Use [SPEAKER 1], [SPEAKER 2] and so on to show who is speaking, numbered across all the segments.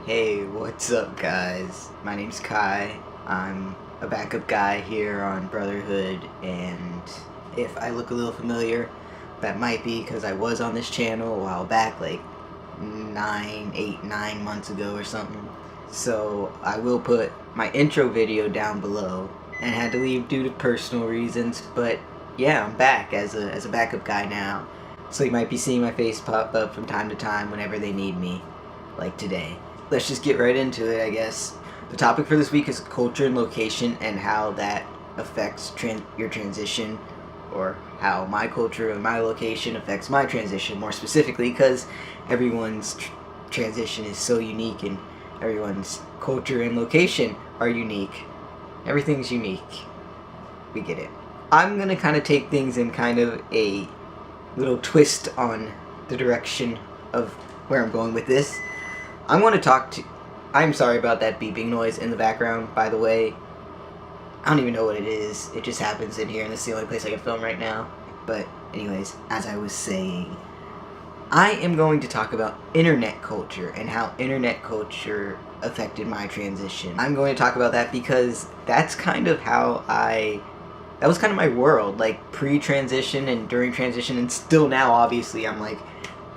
[SPEAKER 1] Hey, what's up, guys? My name's Kai. I'm a backup guy here on Brotherhood, and if I look a little familiar, that might be because I was on this channel a while back, like 9 months ago or something. So I will put my intro video down below, and had to leave due to personal reasons, but yeah, I'm back as a backup guy now. So you might be seeing my face pop up from time to time whenever they need me, like today. Let's just get right into it, I guess. The topic for this week is culture and location and how that affects your transition, or how my culture and my location affects my transition, more specifically, because everyone's transition is so unique and everyone's culture and location are unique. Everything's unique. We get it. I'm gonna kind of take things in kind of a little twist on the direction of where I'm going with this. I'm sorry about that beeping noise in the background, by the way. I don't even know what it is. It just happens in here, and this is the only place I can film right now. But anyways, as I was saying, I am going to talk about internet culture and how internet culture affected my transition. I'm going to talk about that because that's kind of how that was kind of my world, like pre-transition and during transition, and still now, obviously, I'm like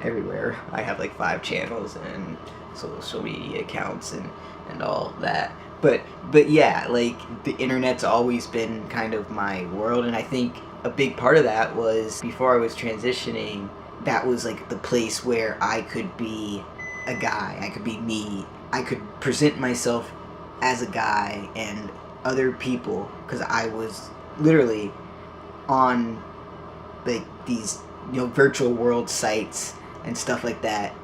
[SPEAKER 1] everywhere. I have like 5 channels and social media accounts and all that. But yeah, like the internet's always been kind of my world, and I think a big part of that was before I was transitioning, that was like the place where I could be a guy, I could be me, I could present myself as a guy and other people, because I was literally on like these virtual world sites and stuff like that,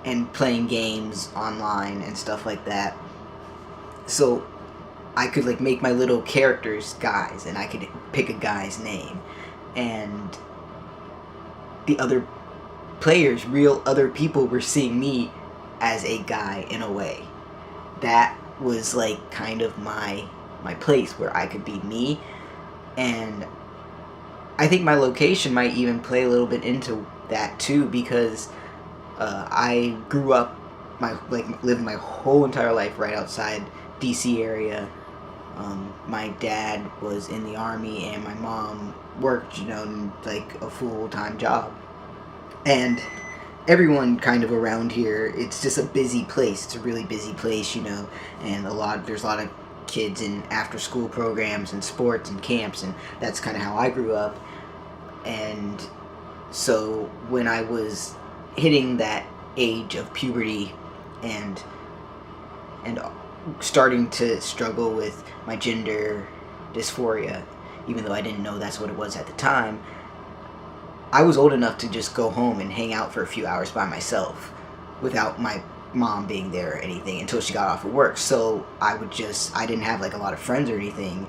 [SPEAKER 1] and playing games online and stuff like that. So I could like make my little characters guys, and I could pick a guy's name, and the other players, real other people, were seeing me as a guy in a way. That was like kind of my place where I could be me. And I think my location might even play a little bit into that too, because I grew up, lived my whole entire life right outside DC area. My dad was in the Army, and my mom worked, like a full-time job. And everyone kind of around here, it's just a busy place. It's a really busy place, and there's a lot of kids in after-school programs and sports and camps, and that's kind of how I grew up. And so when I was hitting that age of puberty and starting to struggle with my gender dysphoria, even though I didn't know that's what it was at the time, I was old enough to just go home and hang out for a few hours by myself without my mom being there or anything until she got off of work. So I didn't have like a lot of friends or anything.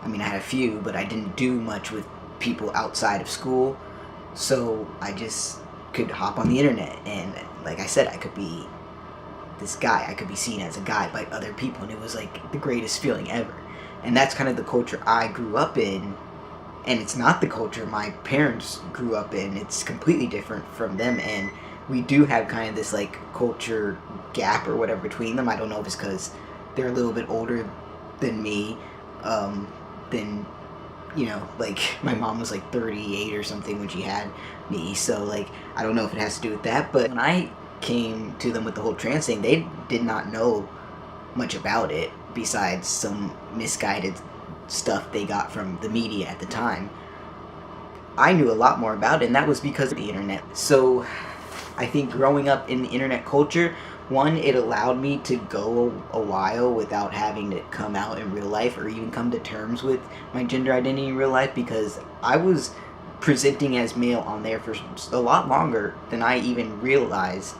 [SPEAKER 1] I mean, I had a few, but I didn't do much with people outside of school. So I just could hop on the internet, and like I said, I could be this guy. I could be seen as a guy by other people, and it was like the greatest feeling ever. And that's kind of the culture I grew up in, and it's not the culture my parents grew up in. It's completely different from them, and we do have kind of this like culture gap or whatever between them. I don't know if it's because they're a little bit older than me, like my mom was like 38 or something when she had me, so like I don't know if it has to do with that. But when I came to them with the whole trans thing, they did not know much about it besides some misguided stuff they got from the media at the time. I knew a lot more about it, and that was because of the internet. So I think growing up in the internet culture, one, it allowed me to go a while without having to come out in real life or even come to terms with my gender identity in real life, because I was presenting as male on there for a lot longer than I even realized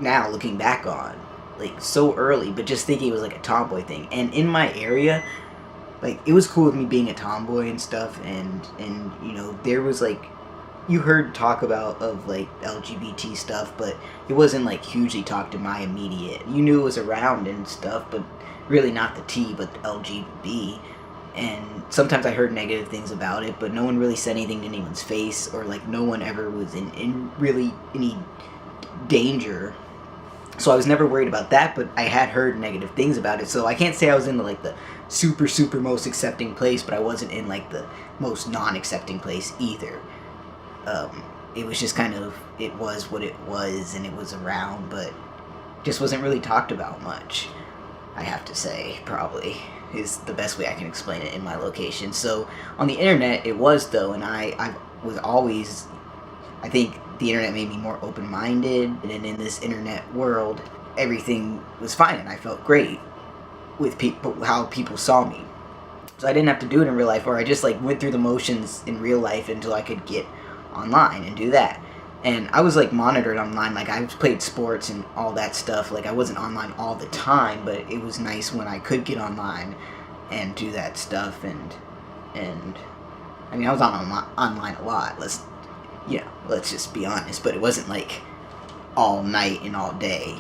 [SPEAKER 1] now, looking back on, like so early, but just thinking it was like a tomboy thing. And in my area, like it was cool with me being a tomboy and stuff, and there was like, you heard talk of like LGBT stuff, but it wasn't like hugely talked in my immediate. You knew it was around and stuff, but really not the T, but the LGBT. And sometimes I heard negative things about it, but no one really said anything to anyone's face, or like no one ever was in really any danger So I was never worried about that, but I had heard negative things about it. So I can't say I was in the, like, the super most accepting place, but I wasn't in, like, the most non-accepting place either. It was just kind of, it was what it was, and it was around, but just wasn't really talked about much, I have to say, probably, is the best way I can explain it in my location. So on the internet, it was, though, and I was always, I think the internet made me more open-minded, and in this internet world, everything was fine, and I felt great with people, how people saw me. So I didn't have to do it in real life, or I just, like, went through the motions in real life until I could get online and do that. And I was, like, monitored online. Like, I played sports and all that stuff. Like, I wasn't online all the time, but it was nice when I could get online and do that stuff. And I mean, I was online a lot. Let's just be honest. But it wasn't, like, all night and all day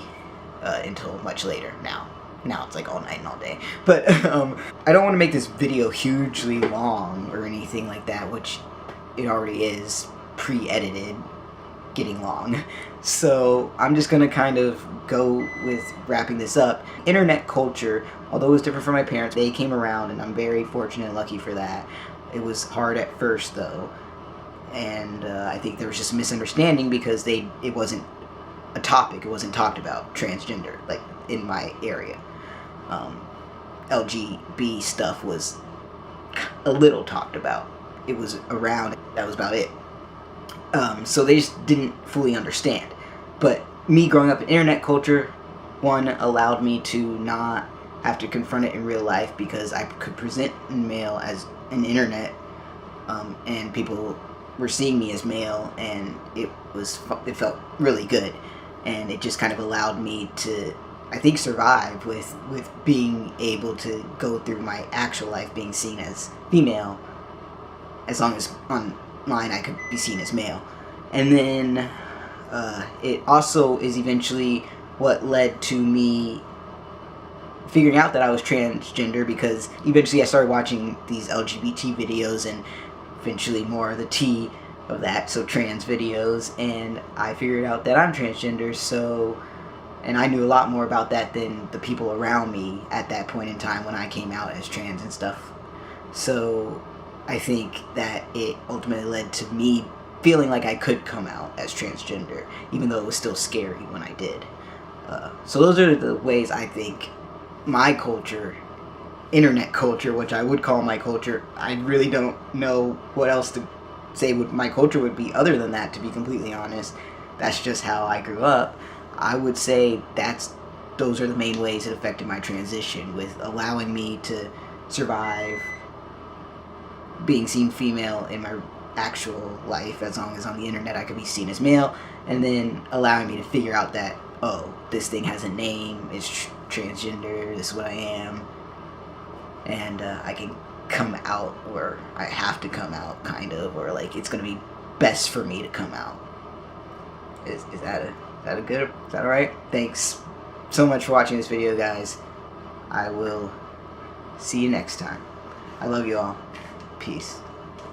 [SPEAKER 1] until much later. Now it's, like, all night and all day. But I don't want to make this video hugely long or anything like that, which it already is pre-edited, getting long. So I'm just gonna kind of go with wrapping this up. Internet culture, although it was different from my parents, they came around, and I'm very fortunate and lucky for that. It was hard at first, though, and I think there was just a misunderstanding because it wasn't a topic. It wasn't talked about, transgender, like, in my area. LGB stuff was a little talked about. It was around, that was about it. So they just didn't fully understand. But me growing up in internet culture, one, allowed me to not have to confront it in real life because I could present male as an internet, and people were seeing me as male, and it felt really good, and it just kind of allowed me to, I think, survive with being able to go through my actual life being seen as female, as long as online I could be seen as male. And then it also is eventually what led to me figuring out that I was transgender, because eventually I started watching these LGBT videos, and eventually more of the T of that, so trans videos, and I figured out that I'm transgender. So, and I knew a lot more about that than the people around me at that point in time when I came out as trans and stuff. So I think that it ultimately led to me feeling like I could come out as transgender, even though it was still scary when I did. So those are the ways I think my culture, internet culture, which I would call my culture, I really don't know what else to say what my culture would be other than that, to be completely honest. That's just how I grew up. I would say those are the main ways it affected my transition, with allowing me to survive being seen female in my actual life, as long as on the internet I could be seen as male, and then allowing me to figure out that, oh, this thing has a name, it's transgender, this is what I am, and I can come out, or I have to come out, kind of, or like it's gonna be best for me to come out. Is that alright? Thanks so much for watching this video, guys. I will see you next time. I love you all. Peace.